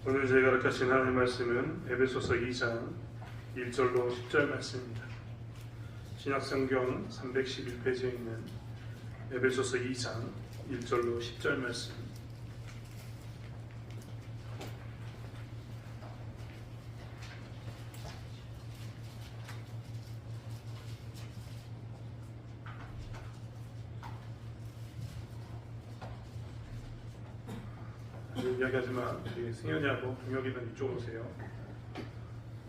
오늘 저희가 가르치신 하나님의 말씀은 에베소서 2장 1절로 10절 말씀입니다. 신약성경 311페이지에 있는 에베소서 2장 1절로 10절 말씀. 이야기하지만 우리 승현이하고 동혁이는 이쪽으로 오세요.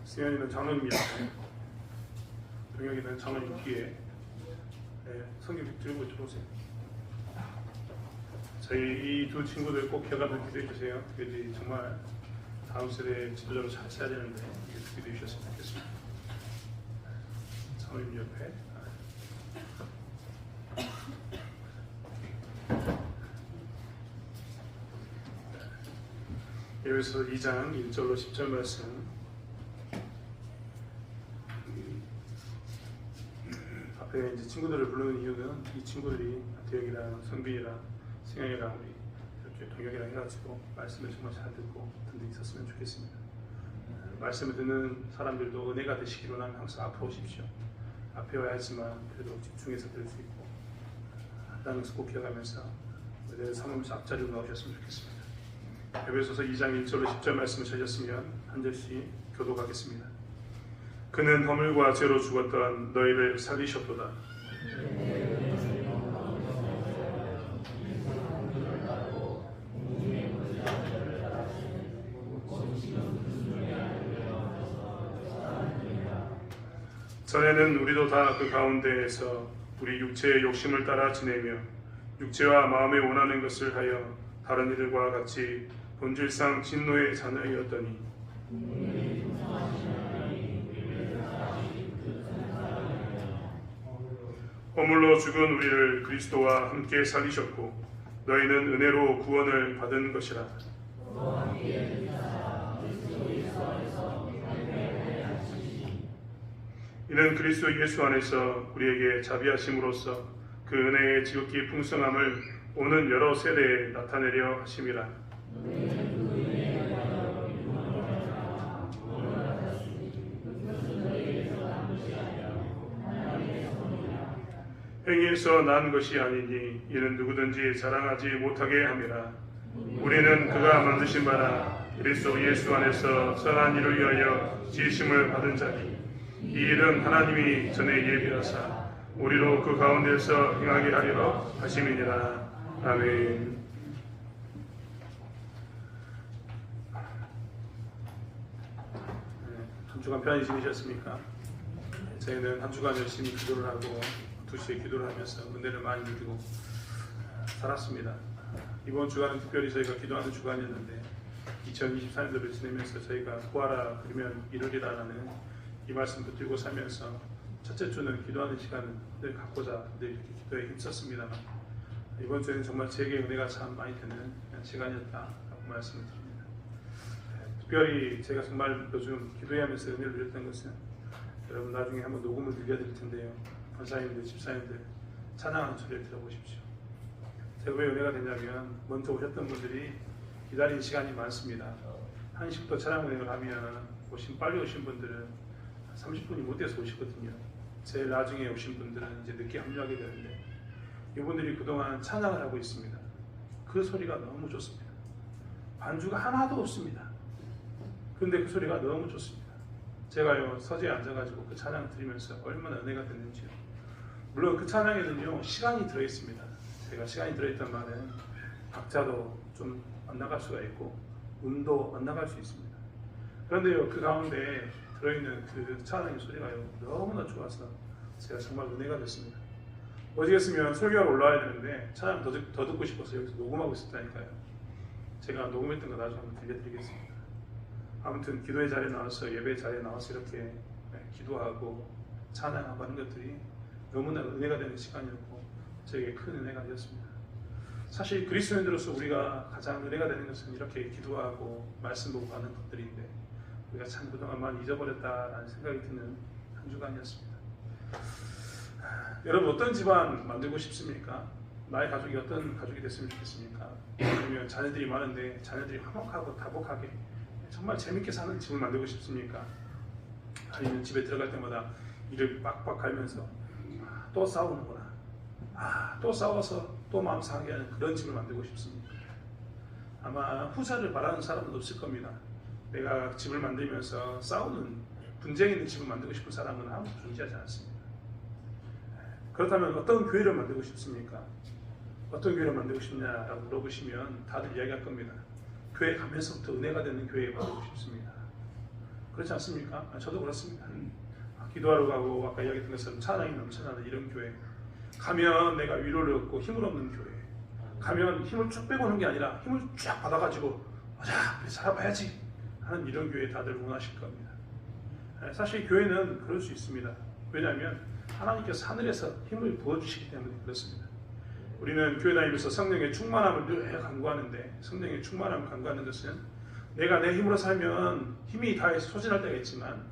승현이는 장로님 옆에, 동혁이는 장로님 뒤에. 성경 들고 이쪽으로 오세요. 저희 이 두 친구들 꼭 기억하면 기도해 주세요. 그들이 정말 다음 세대에 지도자로 잘 써야 되는데 기도해 주셨으면 좋겠습니다. 장로님 옆에. 에베소서 2장 1절로 10절 말씀. 앞에 이제 친구들을 부르는 이유는 이 친구들이 대혁이랑 성빈이랑 승영이랑 우리 이렇게 동혁이랑 해가지고 말씀을 정말 잘 듣고 든든히 있었으면 좋겠습니다. 말씀을 듣는 사람들도 은혜가 되시기로 하면 항상 앞으로 오십시오. 앞에 와야지만 그래도 집중해서 들을 수 있고 한다는 것을 꼭 기억하면서 은혜를 삼으면서 앞자리로 나오셨으면 좋겠습니다. 에베소서 2장 1절로 10절 말씀을 찾았으면 한 절씩 교독하겠습니다. 그는 허물과 죄로 죽었던 너희를 살리셨도다. 전에는 우리도 다 그 가운데에서 우리 육체의 욕심을 따라 지내며 육체와 마음에 원하는 것을 하여 다른 이들과 같이 본질상 진노의 자녀이었더니 허물로 죽은 우리를 그리스도와 함께 살리셨고 너희는 은혜로 구원을 받은 것이라. 이는 그리스도 예수 안에서 우리에게 자비하심으로써 그 은혜의 지극히 풍성함을 오는 여러 세대에 나타내려 하심이라. 행위에서 난 것이 아니니 이는 누구든지 자랑하지 못하게 함이라. 우리는 그가 만드신 바라 그리스도 예수 안에서 선한 일을 위하여 지으심을 받은 자니 이 일은 하나님이 전에 예비하사 우리로 그 가운데서 행하게 하려 하심이니라. 아멘. 한 주간 편히 지내셨습니까? 저희는 한 주간 열심히 기도를 하고 2시에 기도를 하면서 은혜를 많이 누리고 살았습니다. 이번 주간은 특별히 저희가 기도하는 주간이었는데 2024년도를 지내면서 저희가 구하라 그러면 이루리라라는 이 말씀 붙들고 살면서 첫째 주는 기도하는 시간을 늘 갖고자 늘 이렇게 기도에 힘썼습니다만 이번 주에는 정말 제게 은혜가 참 많이 되는 시간이었다라고 말씀을 드립니다. 특별히 제가 정말 요즘 기도하면서 은혜를 누렸던 것은 여러분 나중에 한번 녹음을 들려드릴 텐데요. 권사님들, 집사님들 찬양하는 소리를 들어보십시오. 제가 왜 은혜가 되냐면 먼저 오셨던 분들이 기다린 시간이 많습니다. 1시부터 찬양 운행을 하면 빨리 오신 분들은 30분이 못 돼서 오시거든요. 제일 나중에 오신 분들은 이제 늦게 합류하게 되는데 이분들이 그동안 찬양을 하고 있습니다. 그 소리가 너무 좋습니다. 반주가 하나도 없습니다. 그런데 그 소리가 너무 좋습니다. 제가요 서재에 앉아가지고 그 찬양 들으면서 얼마나 은혜가 됐는지요. 물론 그 찬양에는요 시간이 들어있습니다. 제가 시간이 들어있단 말은 박자도 좀 안 나갈 수가 있고 음도 안 나갈 수 있습니다. 그런데요 그 가운데 들어있는 그 찬양의 소리가요 너무나 좋아서 제가 정말 은혜가 됐습니다. 어디겠으면 설교하러 올라와야 되는데 찬양 더 듣고 싶어서 여기서 녹음하고 있었다니까요. 제가 녹음했던 거 나중에 한번 들려드리겠습니다. 아무튼 기도의 자리에 나와서 예배 자리에 나와서 이렇게 기도하고 찬양하고 하는 것들이 너무나 은혜가 되는 시간이었고 저에게 큰 은혜가 되었습니다. 사실 그리스도인으로서 우리가 가장 은혜가 되는 것은 이렇게 기도하고 말씀 보고 하는 것들인데 우리가 참 그동안 많이 잊어버렸다라는 생각이 드는 한 주간이었습니다. 여러분 어떤 집안 만들고 싶습니까? 나의 가족이 어떤 가족이 됐으면 좋겠습니까? 아니면 자녀들이 많은데 자녀들이 화목하고 다복하게 정말 재밌게 사는 집을 만들고 싶습니까? 아니면 집에 들어갈 때마다 이를 빡빡 갈면서 또 싸우는구나, 또 싸워서 또 마음 상하게 하는 그런 집을 만들고 싶습니까? 아마 후자를 바라는 사람은 없을 겁니다. 내가 집을 만들면서 싸우는 분쟁 있는 집을 만들고 싶은 사람은 아무도 존재하지 않습니다. 그렇다면 어떤 교회를 만들고 싶습니까? 어떤 교회를 만들고 싶냐라고 물어보시면 다들 이야기할 겁니다. 교회 가면서부터 은혜가 되는 교회에 만들고 싶습니다. 그렇지 않습니까? 저도 그렇습니다. 기도하러 가고 아까 이야기했던 것처럼 찬양이 넘쳐나는 이런 교회, 가면 내가 위로를 얻고 힘을 얻는 교회, 가면 힘을 쭉 빼고 오는 게 아니라 힘을 쫙 받아가지고 자, 우리 살아봐야지 하는 이런 교회 다들 원하실 겁니다. 사실 교회는 그럴 수 있습니다. 왜냐하면 하나님께서 하늘에서 힘을 부어주시기 때문에 그렇습니다. 우리는 교회 다니면서 성령의 충만함을 늘 간구하는데, 성령의 충만함을 간구하는 것은 내가 내 힘으로 살면 힘이 다해서 소진할 때가 있지만,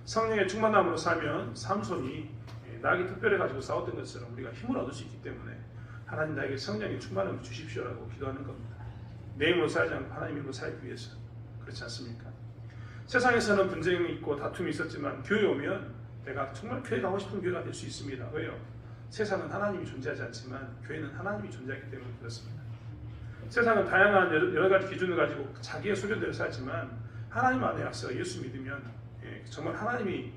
성령의 충만함으로 살면 삼손이 나에게 특별해가지고 싸웠던 것처럼 우리가 힘을 얻을 수 있기 때문에 하나님 나에게 성령의 충만함을 주십시오라고 기도하는 겁니다. 내 힘으로 살지 않고 하나님 힘으로 살기 위해서. 그렇지 않습니까? 세상에서는 분쟁이 있고 다툼이 있었지만 교회에 오면 내가 정말 교회 가고 싶은 교회가 될 수 있습니다. 왜요? 세상은 하나님이 존재하지 않지만 교회는 하나님이 존재하기 때문에 그렇습니다. 세상은 다양한 여러 가지 기준을 가지고 자기의 소견대로 살지만 하나님 안에 와서 예수 믿으면 정말 하나님이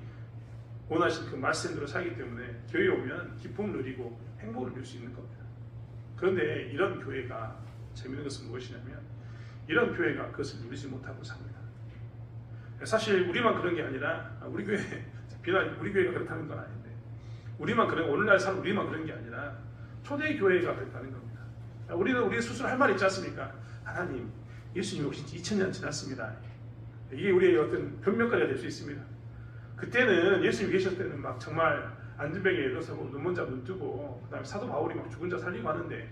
원하신 그 말씀대로 살기 때문에 교회에 오면 기쁨을 누리고 행복을 누릴 수 있는 겁니다. 그런데 이런 교회가 재미있는 것은 무엇이냐면 이런 교회가 그것을 누리지 못하고 삽니다. 사실 우리만 그런 게 아니라 우리 교회가 그렇다는 건 아닌데 우리만 그런 오늘날 사는 우리만 그런 게 아니라 초대 교회가 그렇다는 겁니다. 우리는 우리 스스로 할 말이 있지 않습니까? 하나님, 예수님이 오신 지 2000년 지났습니다. 이게 우리의 어떤 변명거리가 될 수 있습니다. 그때는 예수님이 계셨을 때는 막 정말 안전병에 일어서고 눈먼 자 눈 뜨고 그다음에 사도 바울이 막 죽은 자 살리고 하는데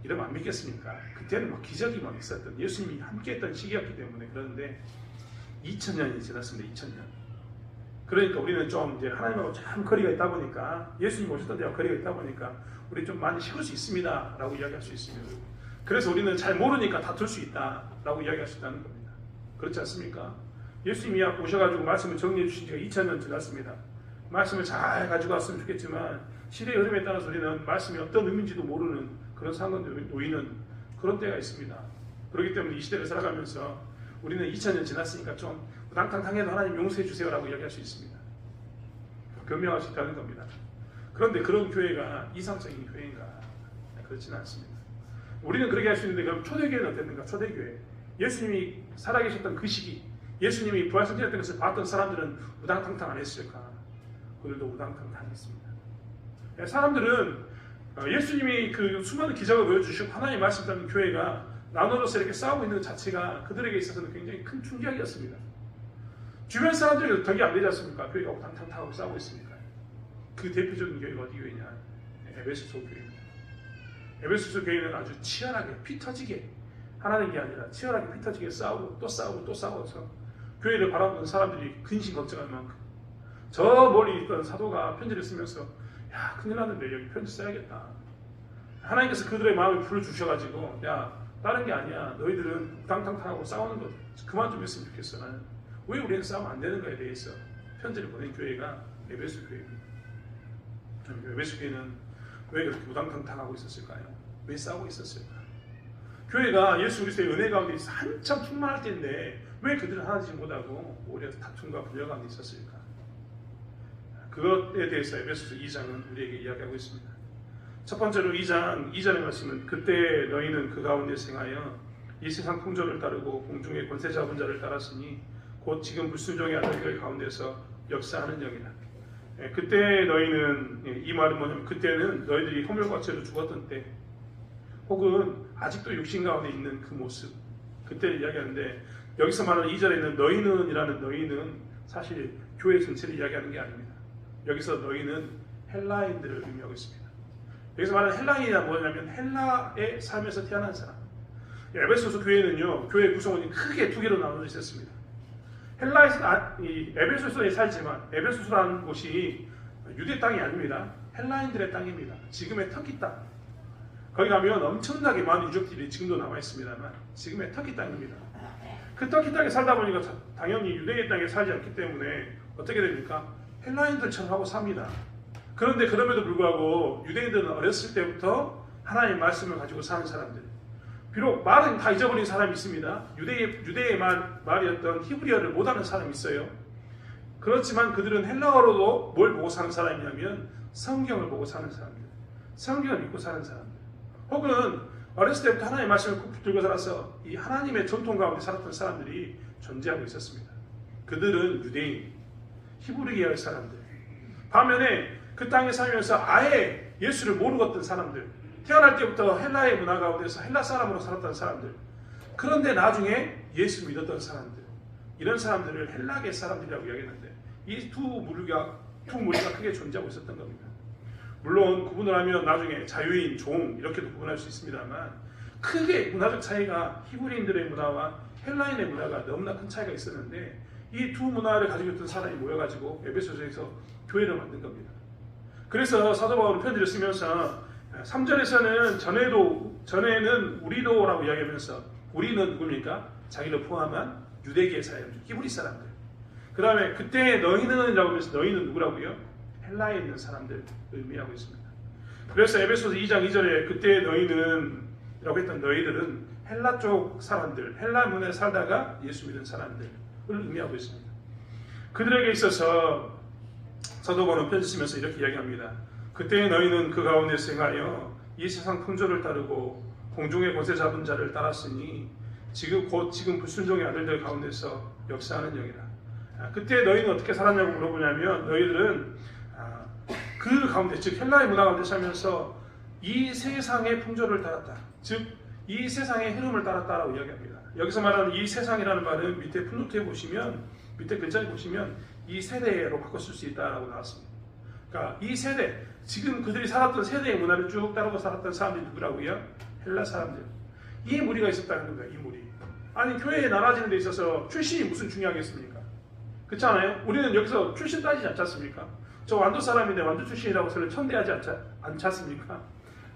이러면 안 믿겠습니까? 그때는 막 기적이 막 있었던 예수님이 함께했던 시기였기 때문에. 그런데 2000년이 지났습니다. 2000년. 그러니까 우리는 좀 이제 하나님하고 참 거리가 있다 보니까 예수님 오셨던 데와 거리가 있다 보니까 우리 좀 많이 식을 수 있습니다 라고 이야기할 수 있습니다. 그래서 우리는 잘 모르니까 다툴 수 있다 라고 이야기할 수 있다는 겁니다. 그렇지 않습니까? 예수님이 오셔가지고 말씀을 정리해 주신 지가 2000년 지났습니다. 말씀을 잘 가지고 왔으면 좋겠지만 시대의 흐름에 따라서 우리는 말씀이 어떤 의미인지도 모르는 그런 상황에 놓이는 그런 때가 있습니다. 그렇기 때문에 이 시대를 살아가면서 우리는 2000년 지났으니까 좀 우당탕탕해도 하나님 용서해 주세요라고 이야기할 수 있습니다. 변명할 수 있다는 겁니다. 그런데 그런 교회가 이상적인 교회인가? 그렇지는 않습니다. 우리는 그렇게 할 수 있는데 그럼 초대교회는 어땠는가? 초대교회. 예수님이 살아계셨던 그 시기, 예수님이 부활승천했던 것을 봤던 사람들은 우당탕탕 안 했을까? 그들도 우당탕탕했습니다. 사람들은 예수님이 그 수많은 기적을 보여주시고 하나님 말씀 따르는 교회가 나눠져서 이렇게 싸우고 있는 것 자체가 그들에게 있어서는 굉장히 큰 충격이었습니다. 주변 사람들이 덕이 안 되지 않습니까? 교회가 우당탕탕하고 싸우고 있으니까. 그 대표적인 교회가 어디 교회냐? 에베소서 교회입니다. 에베소서 교회는 아주 치열하게 피 터지게 하나는 게 아니라 치열하게 피 터지게 싸우고 또 싸우고 또 싸워서 교회를 바라보는 사람들이 근심 걱정할 만큼 저 멀리 있던 사도가 편지를 쓰면서 야 큰일 났는데 여기 편지 써야겠다. 하나님께서 그들의 마음을 풀어주셔가지고 야 다른 게 아니야. 너희들은 우당탕탕하고 싸우는 것 그만 좀 했으면 좋겠어. 나는 왜 우리는 싸우면 안 되는 거에 대해서 편지를 보낸 교회가 에베소 교회입니다. 에베소 교회는 왜 그렇게 우당탕탕하고 있었을까요? 왜 싸우고 있었을까? 교회가 예수 그리스도의 은혜 가운데 한참 충만할 때인데 왜 그들은 하나씩 못하고 오히려 다툼과 분열 가운데 있었을까? 그것에 대해서 에베소서 2장은 우리에게 이야기하고 있습니다. 첫 번째로 2장의 말씀은 그때 너희는 그 가운데 생하여 이 세상 풍조를 따르고 공중의 권세 잡은 자를 따랐으니 곧 지금 불순종의 아들들 가운데서 역사하는 영이다. 그때 너희는 이 말은 뭐냐면 그때는 너희들이 허물과 죄로 죽었던 때 혹은 아직도 육신 가운데 있는 그 모습 그때를 이야기하는데 여기서 말하는 2절에 있는 너희는 이라는 너희는 사실 교회 전체를 이야기하는 게 아닙니다. 여기서 너희는 헬라인들을 의미하고 있습니다. 여기서 말하는 헬라인이란 뭐냐면 헬라의 삶에서 태어난 사람. 에베소서 교회는요 교회 구성원이 크게 두 개로 나눠져 있었습니다. 헬라에서 에베소서에 살지만 에베소서라는 곳이 유대 땅이 아닙니다. 헬라인들의 땅입니다. 지금의 터키 땅. 거기 가면 엄청나게 많은 유적들이 지금도 남아 있습니다만 지금의 터키 땅입니다. 그 터키 땅에 살다 보니까 당연히 유대인 땅에 살지 않기 때문에 어떻게 됩니까? 헬라인들처럼 하고 삽니다. 그런데 그럼에도 불구하고 유대인들은 어렸을 때부터 하나님의 말씀을 가지고 사는 사람들. 비록 말은 다 잊어버린 사람이 있습니다. 유대의 말이었던 히브리어를 못하는 사람이 있어요. 그렇지만 그들은 헬라어로도 뭘 보고 사는 사람이냐면 성경을 보고 사는 사람들. 성경을 믿고 사는 사람들. 혹은 어렸을 때부터 하나님의 말씀을 꼭 붙들고 살아서 이 하나님의 전통 가운데 살았던 사람들이 존재하고 있었습니다. 그들은 유대인, 히브리 계열 사람들. 반면에 그 땅에 살면서 아예 예수를 모르고 있던 사람들, 태어날 때부터 헬라의 문화 가운데서 헬라 사람으로 살았던 사람들, 그런데 나중에 예수 믿었던 사람들, 이런 사람들을 헬라계 사람들이라고 이야기했는데 이 두 무리가 크게 존재하고 있었던 겁니다. 물론 구분을 하면 나중에 자유인, 종 이렇게도 구분할 수 있습니다만 크게 문화적 차이가 히브리인들의 문화와 헬라인의 문화가 너무나 큰 차이가 있었는데 이 두 문화를 가지고 있던 사람이 모여가지고 에베소서에서 교회를 만든 겁니다. 그래서 사도 바울은 편지를 쓰면서 3절에서는 전에는 우리도라고 이야기하면서 우리는 누굽니까? 자기를 포함한 유대계 사람들, 히브리 사람들. 그 다음에 그때 너희는 라고 하면서 너희는 누구라고요? 헬라에 있는 사람들 의미하고 있습니다. 그래서 에베소서 2장 2절에 그때 너희는 라고 했던 너희들은 헬라 쪽 사람들, 헬라 문에 살다가 예수 믿은 사람들을 의미하고 있습니다. 그들에게 있어서 사도 바울은 편지 쓰면서 이렇게 이야기합니다. 그때 너희는 그 가운데서 행하여 이 세상 풍조를 따르고 공중의 권세 잡은 자를 따랐으니 지금 불순종의 아들들 가운데서 역사하는 영이라. 그때 너희는 어떻게 살았냐고 물어보냐면 너희들은 그 가운데 즉 헬라의 문화 가운데 살면서 이 세상의 풍조를 따랐다. 즉 이 세상의 흐름을 따랐다라고 이야기합니다. 여기서 말하는 이 세상이라는 말은 밑에 풋노트에 보시면 밑에 글자에 보시면 이 세대로 바꿨을 수 있다라고 나왔습니다. 그러니까 이 세대 지금 그들이 살았던 세대의 문화를 쭉 따르고 살았던 사람들이 누구라고요? 헬라 사람들. 이 무리가 있었다는 겁니다. 이 무리. 아니 교회에 나눠지는 데 있어서 출신이 무슨 중요하겠습니까? 그렇지 않아요? 우리는 여기서 출신 따지지 않지 않습니까? 저 완도 사람인데 완도 출신이라고 저를 천대하지 않지 않습니까?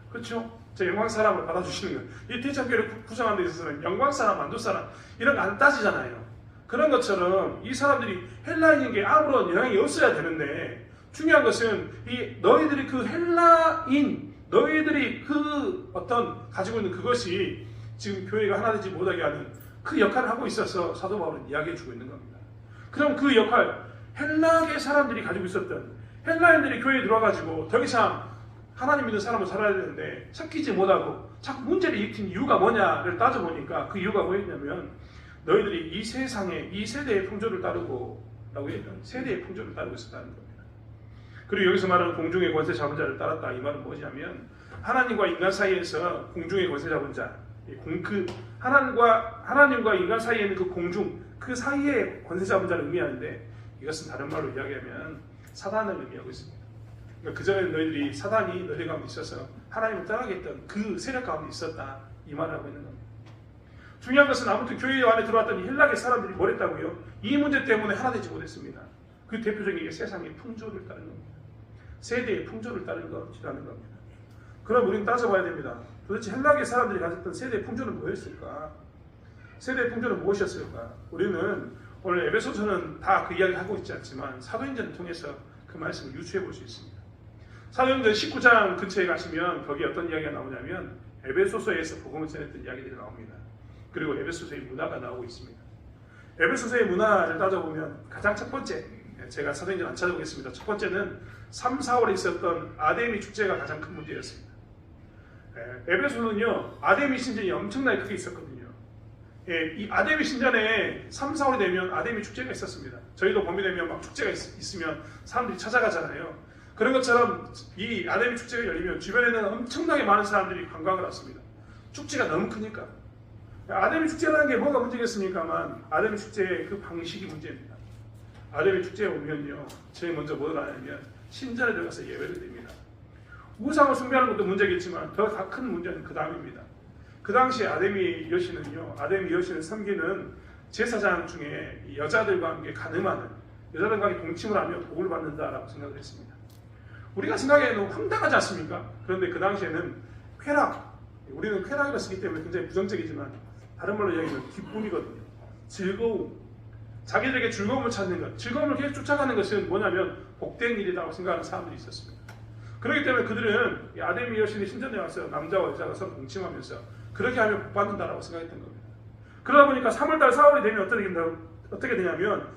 그렇죠? 저 영광 사람을 받아주시는 거예요. 이 대참교회를 구성하는 데 있어서는 영광 사람, 완도 사람 이런 거 안 따지잖아요. 그런 것처럼 이 사람들이 헬라인인 게 아무런 영향이 없어야 되는데 중요한 것은 이 너희들이 그 헬라인 너희들이 그 어떤 가지고 있는 그것이 지금 교회가 하나 되지 못하게 하는 그 역할을 하고 있어서 사도 바울은 이야기해 주고 있는 겁니다. 그럼 그 역할 헬라계 사람들이 가지고 있었던 헬라인들이 교회에 들어와가지고 더 이상 하나님 믿는 사람을 살아야 되는데 섞이지 못하고 자꾸 문제를 일으킨 이유가 뭐냐를 따져보니까 그 이유가 뭐였냐면 너희들이 이 세상에 이 세대의 풍조를 따르고 라고 했던 세대의 풍조를 따르고 있었다는 겁니다. 그리고 여기서 말하는 공중의 권세 잡은 자를 따랐다 이 말은 뭐냐면 하나님과 인간 사이에서 공중의 권세 잡은 자 하나님과 인간 사이에 있는 그 공중 그 사이에 권세 잡은 자를 의미하는데 이것은 다른 말로 이야기하면 사단을 의미하고 있습니다. 그러니까 그전에 너희들이 사단이 너희 가운데 있어서 하나님을 떠나게 했던 그 세력 가운데 있었다 이 말을 하고 있는 겁니다. 중요한 것은 아무튼 교회 안에 들어왔던 이 헬라계 사람들이 뭘 했다고요? 이 문제 때문에 하나 되지 못했습니다. 그 대표적인 게 세상의 풍조를 따르는 겁니다. 세대의 풍조를 따르는 것이라는 겁니다. 그럼 우리는 따져봐야 됩니다. 도대체 헬라계 사람들이 가졌던 세대의 풍조는 뭐였을까? 세대의 풍조는 무엇이었을까? 우리는 오늘 에베소서는 다 그 이야기 하고 있지 않지만 사도행전을 통해서 그 말씀을 유추해 볼 수 있습니다. 사도행전 19장 근처에 가시면 거기 어떤 이야기가 나오냐면 에베소서에서 복음을 전했던 이야기들이 나옵니다. 그리고 에베소서의 문화가 나오고 있습니다. 에베소서의 문화를 따져보면 가장 첫 번째 제가 사도행전 안 찾아보겠습니다. 첫 번째는 3, 4월에 있었던 아데미 축제가 가장 큰 문제였습니다. 에베소는요 아데미 신전이 엄청나게 크게 있었거든요. 이 아데미 신전에 3, 4월이 되면 아데미 축제가 있었습니다. 저희도 봄이 되면 막 축제가 있으면 사람들이 찾아가잖아요. 그런 것처럼 이 아데미 축제가 열리면 주변에는 엄청나게 많은 사람들이 관광을 왔습니다. 축제가 너무 크니까. 아데미 축제라는 게 뭐가 문제겠습니까만 아데미 축제의 그 방식이 문제입니다. 아데미 축제에 오면요 제일 먼저 뭘 하냐면 신전에 들어가서 예배를 드립니다. 우상을 숭배하는 것도 문제겠지만 더 큰 문제는 그 다음입니다. 그 당시 아데미 여신을 섬기는 제사장 중에 여자들과 함께 간음하는 여자들과 함께 동침을 하며 복을 받는다라고 생각을 했습니다. 우리가 생각에는 황당하지 않습니까? 그런데 그 당시에는 쾌락, 우리는 쾌락이라 쓰기 때문에 굉장히 부정적이지만 다른 말로 이야기하면 기쁨이거든요. 즐거움. 자기들에게 즐거움을 찾는 것, 즐거움을 계속 쫓아가는 것은 뭐냐면 복된 일이라고 생각하는 사람들이 있었습니다. 그렇기 때문에 그들은 아데미 여신의 신전에 와서 남자와 여자가 서로 동침하면서 그렇게 하면 복 받는다라고 생각했던 겁니다. 그러다 보니까 3월달 4월이 되면 어떻게 되냐면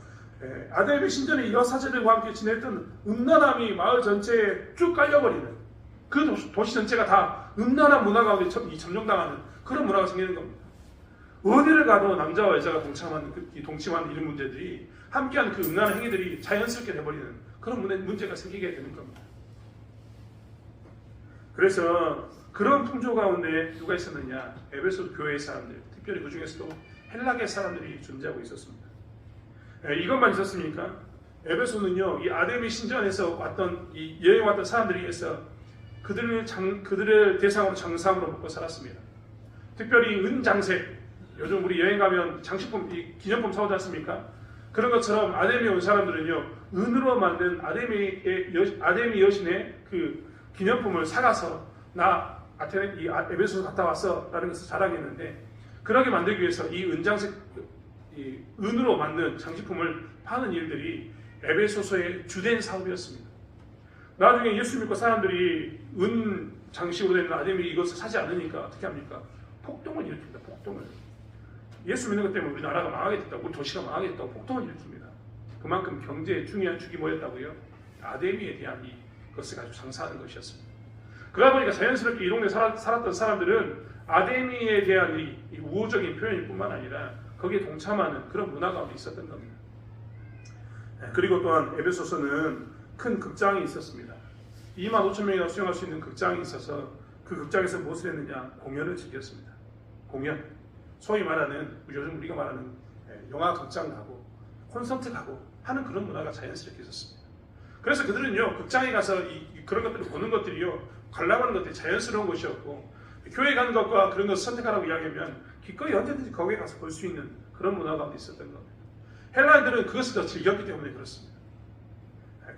아데미 신전의 여사제들과 함께 지냈던 음란함이 마을 전체에 쭉 깔려버리는, 그 도시 전체가 다 음란한 문화 가운데 점령당하는 그런 문화가 생기는 겁니다. 어디를 가도 남자와 여자가 동침하는 이런 문제들이, 함께하는 그 음란한 행위들이 자연스럽게 돼버리는 그런 문제가 생기게 되는 겁니다. 그래서 그런 풍조 가운데 누가 있었느냐? 에베소 교회의 사람들, 특별히 그 중에서도 헬라계 사람들이 존재하고 있었습니다. 이것만 있었습니까? 에베소는요, 이 아데미 신전에서 여행 왔던 사람들에 의해서 그들을 대상으로 정상으로 먹고 살았습니다. 특별히 은장색, 요즘 우리 여행 가면 장식품, 기념품 사오지 않습니까? 그런 것처럼 아데미에 온 사람들은요, 은으로 만든 아데미 여신의 그 기념품을 사가서 에베소로 갔다 왔어 라는 것을 자랑했는데, 그러게 만들기 위해서 이 은으로 만든 장식품을 파는 일들이 에베소서의 주된 사업이었습니다. 나중에 예수 믿고 사람들이 은 장식으로 된 아데미 이것을 사지 않으니까 어떻게 합니까? 폭동을 일으킵니다. 폭동을. 예수 믿는 것 때문에 우리나라가 망하겠다고, 우리 도시가 망하겠다고 폭동을 일으킵니다. 그만큼 경제에 중요한 축이 뭐였다고요? 아데미에 대한 이것을 가지고 장사하는 것이었습니다. 그러다 보니까 자연스럽게 이 동네에 살았던 사람들은 아데미에 대한 이 우호적인 표현일 뿐만 아니라 거기에 동참하는 그런 문화 가운데 있었던 겁니다. 그리고 또한 에베소서는 큰 극장이 있었습니다. 25,000명이나 수용할 수 있는 극장이 있어서 그 극장에서 무엇을 했느냐? 공연을 즐겼습니다. 공연. 소위 말하는, 요즘 우리가 말하는 영화 극장 가고 콘서트 가고 하는 그런 문화가 자연스럽게 있었습니다. 그래서 그들은요, 극장에 가서 그런 것들을 보는 것들이요, 관람하는 것들이 자연스러운 것이었고, 교회 가는 것과 그런 것을 선택하라고 이야기하면 기꺼이 언제든지 거기에 가서 볼 수 있는 그런 문화 가운데 있었던 겁니다. 헬라인들은 그것을 더 즐겼기 때문에 그렇습니다.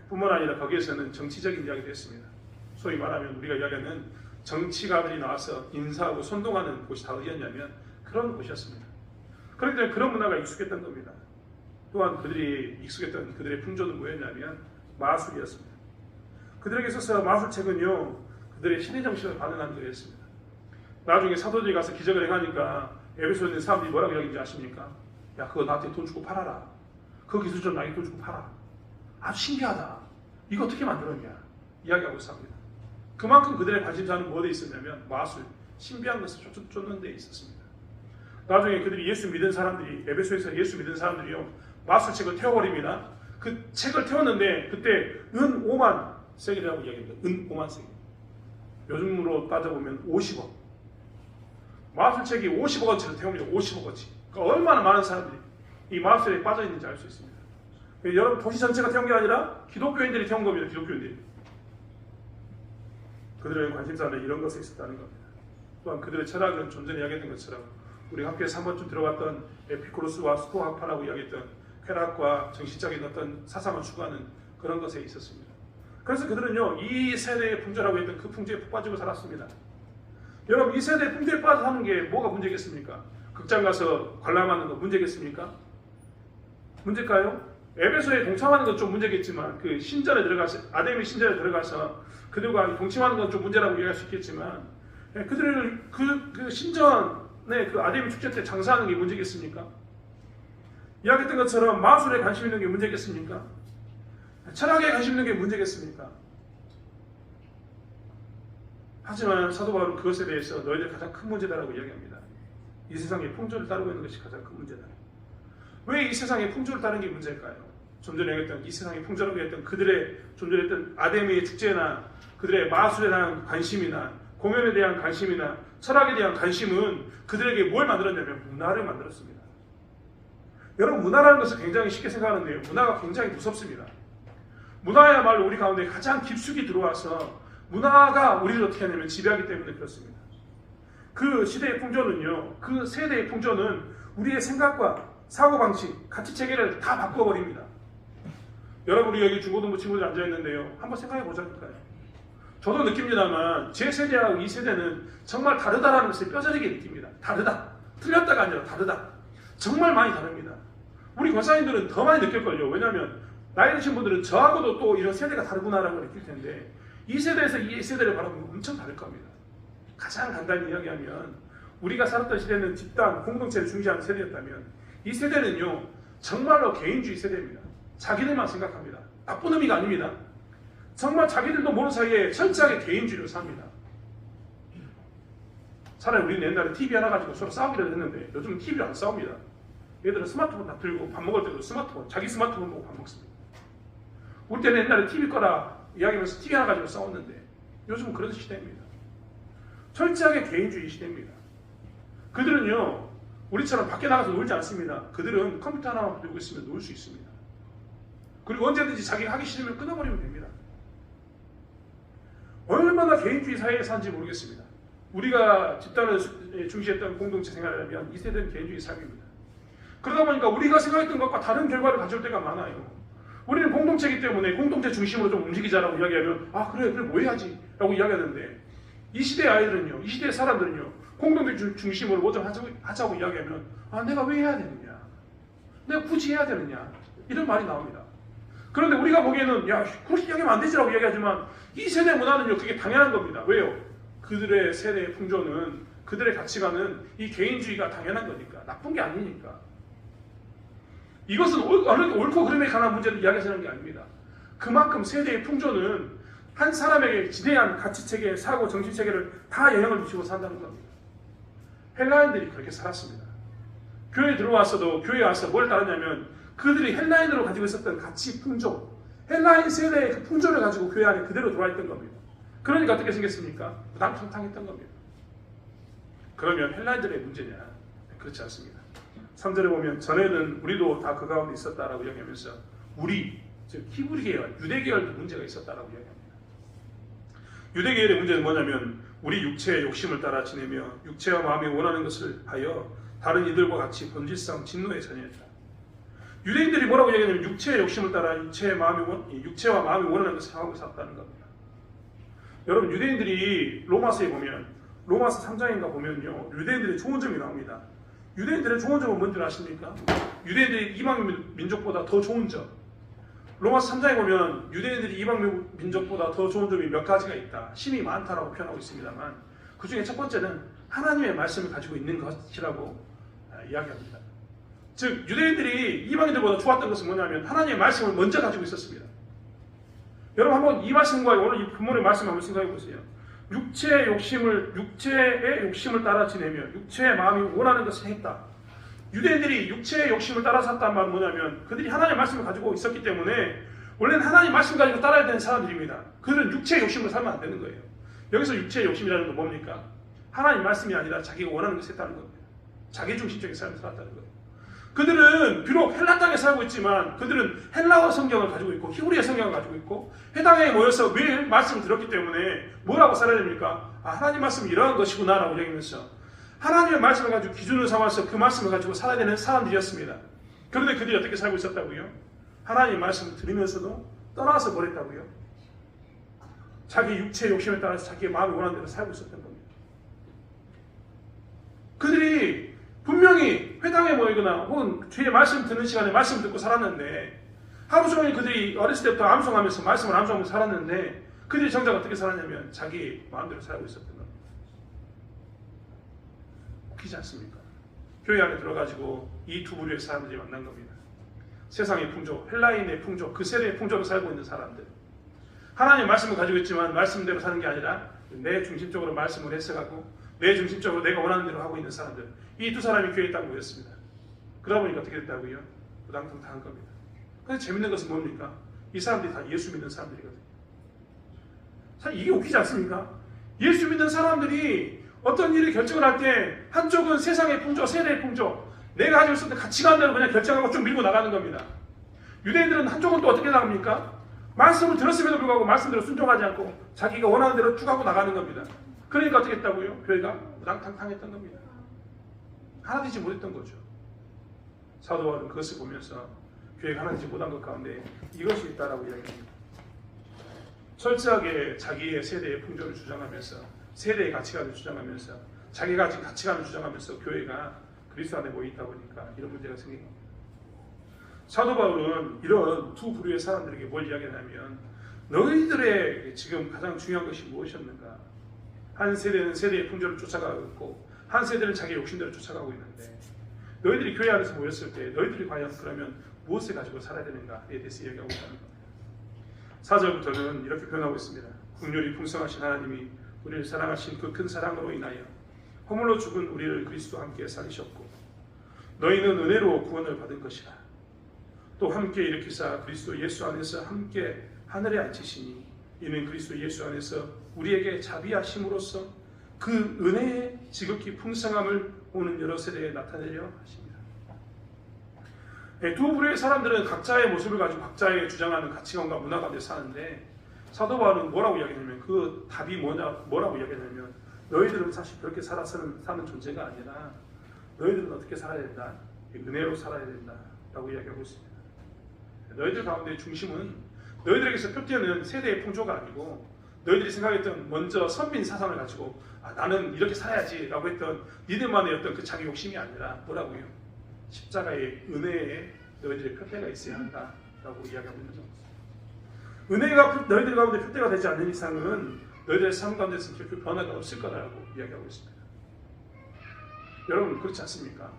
뿐만 아니라 거기에서는 정치적인 이야기도 했습니다. 소위 말하면 우리가 이야기하는 정치가들이 나와서 인사하고 선동하는 곳이 다 어디였냐면 그런 곳이었습니다. 그렇기 때문에 그런 문화가 익숙했던 겁니다. 또한 그들이 익숙했던 그들의 풍조는 뭐였냐면 마술이었습니다. 그들에게 있어서 마술책은요, 그들의 신의 정신을 반응하는 거였습니다. 나중에 사도들이 가서 기적을 행하니까 에베소에 있는 사람들이 뭐라고 이야기인지 아십니까? 야, 그거 나한테 돈 주고 팔아라. 그 기술 좀 나에게 돈 주고 팔아. 아주 신기하다. 이거 어떻게 만들었냐? 이야기하고 있습니다. 그만큼 그들의 관심사는 뭐에 있었냐면 마술, 신비한 것을 쫓는 데 있었습니다. 나중에 그들이 예수 믿은 사람들이, 에베소에서 예수 믿은 사람들이요, 마술책을 태워버립니다. 그 책을 태웠는데 그때 은 5만 세겔이라고 이야기합니다. 은 5만 세겔. 요즘으로 따져보면 50억. 마술책이 50억원치를 태웁니다. 50억원치. 그러니까 얼마나 많은 사람들이 이 마술에 빠져있는지 알 수 있습니다. 여러분, 도시 전체가 태운 게 아니라 기독교인들이 태운 겁니다. 기독교인들이. 그들의 관심사는 이런 것에 있었다는 겁니다. 또한 그들의 철학은 좀 전에 이야기했던 것처럼 우리 학교에서 한 번쯤 들어봤던 에피쿠로스와 스토아파라고 이야기했던 쾌락과 정신적인 어떤 사상을 추구하는 그런 것에 있었습니다. 그래서 그들은요, 이 세대의 풍조라고 했던 그 풍조에 푹 빠지고 살았습니다. 여러분, 이 세대의 풍조에 빠져 사는 게 뭐가 문제겠습니까? 극장 가서 관람하는 거 문제겠습니까? 문제일까요? 에베소에 동참하는 건 좀 문제겠지만, 그 신전에 들어가서, 아데미 신전에 들어가서 그들과 동침하는 건 좀 문제라고 이야기할 수 있겠지만, 그들을 그 신전의 그 아데미 축제 때 장사하는 게 문제겠습니까? 이야기했던 것처럼 마술에 관심 있는 게 문제겠습니까? 철학에 관심 있는 게 문제겠습니까? 하지만 사도 바울은 그것에 대해서 너희들 가장 큰 문제다라고 이야기합니다. 이 세상의 풍조를 따르고 있는 것이 가장 큰 문제다. 왜 이 세상의 풍조를 따르는 게 문제일까요? 좀 전에 얘기했던 이 세상의 풍조라고 했던 그들의 좀 전에 했던 아데미의 축제나 그들의 마술에 대한 관심이나 공연에 대한 관심이나 철학에 대한 관심은 그들에게 뭘 만들었냐면 문화를 만들었습니다. 여러분, 문화라는 것을 굉장히 쉽게 생각하는데요, 문화가 굉장히 무섭습니다. 문화야말로 우리 가운데 가장 깊숙이 들어와서 문화가 우리를 어떻게 하냐면 지배하기 때문에 그렇습니다. 그 시대의 풍조는요, 그 세대의 풍조는 우리의 생각과 사고방식, 가치체계를 다 바꿔버립니다. 여러분, 우리 여기 중고등부 친구들 앉아있는데요, 한번 생각해 보자니까요. 저도 느낍니다만 제 세대하고 이 세대는 정말 다르다라는 것을 뼈저리게 느낍니다. 다르다. 틀렸다가 아니라 다르다. 정말 많이 다릅니다. 우리 권사님들은 더 많이 느낄걸요. 왜냐하면 나이 드신 분들은 저하고도 또 이런 세대가 다르구나라는 걸 느낄 텐데 이 세대에서 이 세대를 바라보면 엄청 다를 겁니다. 가장 간단히 이야기하면 우리가 살았던 시대는 집단, 공동체를 중시하는 세대였다면 이 세대는요 정말로 개인주의 세대입니다. 자기들만 생각합니다. 나쁜 의미가 아닙니다. 정말 자기들도 모르는 사이에 철저하게 개인주의로 삽니다. 차라리 우리는 옛날에 TV 하나 가지고 서로 싸우기라도 했는데 요즘은 TV로 안 싸웁니다. 얘들은 스마트폰 다 들고 밥 먹을 때도 스마트폰, 자기 스마트폰 보고 밥 먹습니다. 우리 때는 옛날에 TV 꺼라 이야기하면서 TV 하나 가지고 싸웠는데 요즘은 그런 시대입니다. 철저하게 개인주의 시대입니다. 그들은요 우리처럼 밖에 나가서 놀지 않습니다. 그들은 컴퓨터 하나만 들고 있으면 놀 수 있습니다. 그리고 언제든지 자기가 하기 싫으면 끊어버리면 됩니다. 얼마나 개인주의 사회에 사는지 모르겠습니다. 우리가 집단을 중시했던 공동체 생활이라면 이 세대는 개인주의 삶입니다. 그러다 보니까 우리가 생각했던 것과 다른 결과를 가져올 때가 많아요. 우리는 공동체이기 때문에 공동체 중심으로 좀 움직이자라고 이야기하면 아 그래 뭐 해야지 라고 이야기하는데 이 시대의 아이들은요, 이 시대의 사람들은요 공동체 중심으로 뭐 좀 하자고 이야기하면 아 내가 왜 해야 되느냐, 내가 굳이 해야 되느냐 이런 말이 나옵니다. 그런데 우리가 보기에는 야 그렇게 이야기하면 안 되지라고 이야기하지만 이 세대 문화는요 그게 당연한 겁니다. 왜요? 그들의 세대의 풍조는, 그들의 가치관은 이 개인주의가 당연한 거니까, 나쁜 게 아니니까. 이것은 옳고 그름에 관한 문제를 이야기하는 게 아닙니다. 그만큼 세대의 풍조는 한 사람에게 지대한 가치체계, 사고, 정신체계를 다 영향을 미치고 산다는 겁니다. 헬라인들이 그렇게 살았습니다. 교회에 들어와서도 교회에 와서 뭘 따르냐면 그들이 헬라인으로 가지고 있었던 가치, 풍조, 헬라인 세대의 그 풍조를 가지고 교회 안에 그대로 들어와 있던 겁니다. 그러니까 어떻게 생겼습니까? 부당탕탕했던 겁니다. 그러면 헬라인들의 문제냐? 그렇지 않습니다. 3절에 보면 전에는 우리도 다 그 가운데 있었다라고 이야기하면서 우리, 즉 히브리 계열, 유대 계열도 문제가 있었다라고 이야기합니다. 유대 계열의 문제는 뭐냐면 우리 육체의 욕심을 따라 지내며 육체와 마음이 원하는 것을 하여 다른 이들과 같이 본질상 진노의 자녀였다. 유대인들이 뭐라고 이야기하냐면 육체의 욕심을 따라 육체와 마음이 원하는 것을 하고 살았다는 겁니다. 여러분 유대인들이 로마서에 보면 로마서 3장인가 보면요 유대인들의 좋은 점이 나옵니다. 유대인들의 좋은 점은 뭔지 아십니까? 유대인들이 이방 민족보다 더 좋은 점. 로마서 3장에 보면 유대인들이 이방 민족보다 더 좋은 점이 몇 가지가 있다. 심이 많다라고 표현하고 있습니다만 그 중에 첫 번째는 하나님의 말씀을 가지고 있는 것이라고 이야기합니다. 즉 유대인들이 이방인들보다 좋았던 것은 뭐냐면 하나님의 말씀을 먼저 가지고 있었습니다. 여러분 한번 이 말씀과 오늘 이 본문의 말씀 한번 생각해 보세요. 육체의 욕심을 따라 지내며 육체의 마음이 원하는 것을 했다. 유대인들이 육체의 욕심을 따라 샀다는 말은 뭐냐면 그들이 하나님의 말씀을 가지고 있었기 때문에 원래는 하나님의 말씀 가지고 따라야 되는 사람들입니다. 그들은 육체의 욕심으로 살면 안 되는 거예요. 여기서 육체의 욕심이라는 건 뭡니까? 하나님 말씀이 아니라 자기가 원하는 것을 했다는 겁니다. 자기 중심적인 삶을 살았다는 거예요. 그들은 비록 헬라 땅에 살고 있지만 그들은 헬라어 성경을 가지고 있고 히브리어 성경을 가지고 있고 회당에 모여서 매일 말씀을 들었기 때문에 뭐라고 살아야 됩니까? 아, 하나님 말씀이 이러한 것이구나 라고 얘기하면서 하나님의 말씀을 가지고 기준을 삼아서 그 말씀을 가지고 살아야 되는 사람들이었습니다. 그런데 그들이 어떻게 살고 있었다고요? 하나님의 말씀을 들으면서도 떠나서 버렸다고요? 자기 육체의 욕심에 따라서 자기의 마음이 원하는 대로 살고 있었던 겁니다. 그들이 분명히 회당에 모이거나 혹은 주의 말씀 듣는 시간에 말씀 듣고 살았는데 하루 종일 그들이 어렸을 때부터 암송하면서 말씀을 암송하면서 살았는데 그들이 정작 어떻게 살았냐면 자기 마음대로 살고 있었던 겁니다. 웃기지 않습니까? 교회 안에 들어가지고 이 두 부류의 사람들이 만난 겁니다. 세상의 풍조, 헬라인의 풍조, 그 세대의 풍조로 살고 있는 사람들. 하나님의 말씀을 가지고 있지만 말씀대로 사는 게 아니라 내 중심적으로 말씀을 해석하고 내 중심적으로 내가 원하는 대로 하고 있는 사람들. 이 두 사람이 교회에 딱 모였습니다. 그러다 보니까 어떻게 됐다고요? 부당통탕한 겁니다. 그런데 재밌는 것은 뭡니까? 이 사람들이 다 예수 믿는 사람들이거든요. 사실 이게 웃기지 않습니까? 예수 믿는 사람들이 어떤 일을 결정을 할 때 한쪽은 세상의 풍조, 세대의 풍조, 내가 가지고 있었던 가치관대로 그냥 결정하고 쭉 밀고 나가는 겁니다. 유대인들은 한쪽은 또 어떻게 나갑니까? 말씀을 들었음에도 불구하고 말씀대로 순종하지 않고 자기가 원하는 대로 쭉 하고 나가는 겁니다. 그러니까 어떻게 했다고요? 교회가 무당탕탕했던 겁니다. 하나 되지 못했던 거죠. 사도 바울은 그것을 보면서 교회가 하나 되지 못한 것 가운데 이것이 있다라고 이야기합니다. 철저하게 자기의 세대의 풍조를 주장하면서 세대의 가치관을 주장하면서 자기가 가진 가치관을 주장하면서 교회가 그리스도 안에 모여 있다 보니까 이런 문제가 생긴 겁니다. 사도 바울은 이런 두 부류의 사람들에게 뭘 이야기하냐면 너희들의 지금 가장 중요한 것이 무엇이었는가? 한 세대는 세대의 풍조를 쫓아가고 있고 한 세대는 자기의 욕심대로 쫓아가고 있는데 너희들이 교회 안에서 모였을 때 너희들이 과연 그러면 무엇을 가지고 살아야 되는가에 대해서 이야기하고 있다는 겁니다. 4절부터는 이렇게 표현하고 있습니다. 긍휼이 풍성하신 하나님이 우리를 사랑하신 그 큰 사랑으로 인하여 허물로 죽은 우리를 그리스도와 함께 살리셨고 너희는 은혜로 구원을 받은 것이라. 또 함께 일으키사 그리스도 예수 안에서 함께 하늘에 앉히시니 이는 그리스도 예수 안에서 우리에게 자비하심으로써 그 은혜의 지극히 풍성함을 오는 여러 세대에 나타내려 하십니다. 두 부류의 사람들은 각자의 모습을 가지고 각자의 주장하는 가치관과 문화 가운데 사는데 사도 바울은 뭐라고 이야기하냐면 그 답이 뭐라고 이야기하냐면 너희들은 사실 그렇게 사는 존재가 아니라 너희들은 어떻게 살아야 된다? 은혜로 살아야 된다 라고 이야기하고 있습니다. 너희들 가운데 중심은 너희들에게서 표현되는 세대의 풍조가 아니고 너희들이 생각했던 먼저 선민 사상을 가지고 나는 이렇게 살아야지 라고 했던 니들만의 어떤 그 자기 욕심이 아니라 뭐라고요? 십자가의 은혜에 너희들의 표대가 있어야 한다 라고 이야기하고 있는 거죠. 은혜가 너희들 가운데 표대가 되지 않는 이상은 너희들의 삶 가운데서 결코 변화가 없을 거라고 이야기하고 있습니다. 여러분 그렇지 않습니까?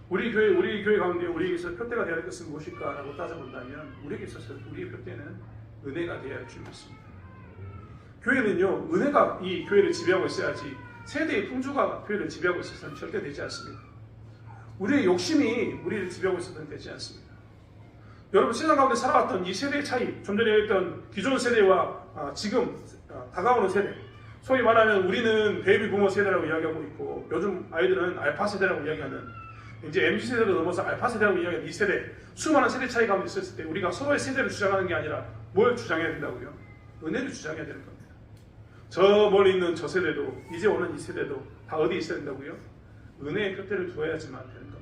우리 교회 가운데 우리에게서 표대가 되어야 할 것은 무엇일까라고 따져본다면 우리에게 있어서 우리의 표대는 은혜가 되어야 할 줄 믿습니다. 교회는요 은혜가 이 교회를 지배하고 있어야지 세대의 풍조가 교회를 지배하고 있어서는 절대 되지 않습니다. 우리의 욕심이 우리를 지배하고 있어서는 되지 않습니다. 여러분 세상 가운데 살아왔던 이 세대의 차이, 좀 전에 했던 기존 세대와 지금 다가오는 세대, 소위 말하면 우리는 베이비 부머 세대라고 이야기하고 있고 요즘 아이들은 알파 세대라고 이야기하는 이제 MZ 세대로 넘어서 알파 세대라고 이야기하는 이 세대, 수많은 세대 차이 가운데 있었을 때 우리가 서로의 세대를 주장하는 게 아니라 뭘 주장해야 된다고요? 은혜를 주장해야 되는 겁니다. 저 멀리 있는 저 세대도 이제 오는 이 세대도 다 어디 있어야 된다고요? 은혜의 표대를 두어야지만 되는 겁니다.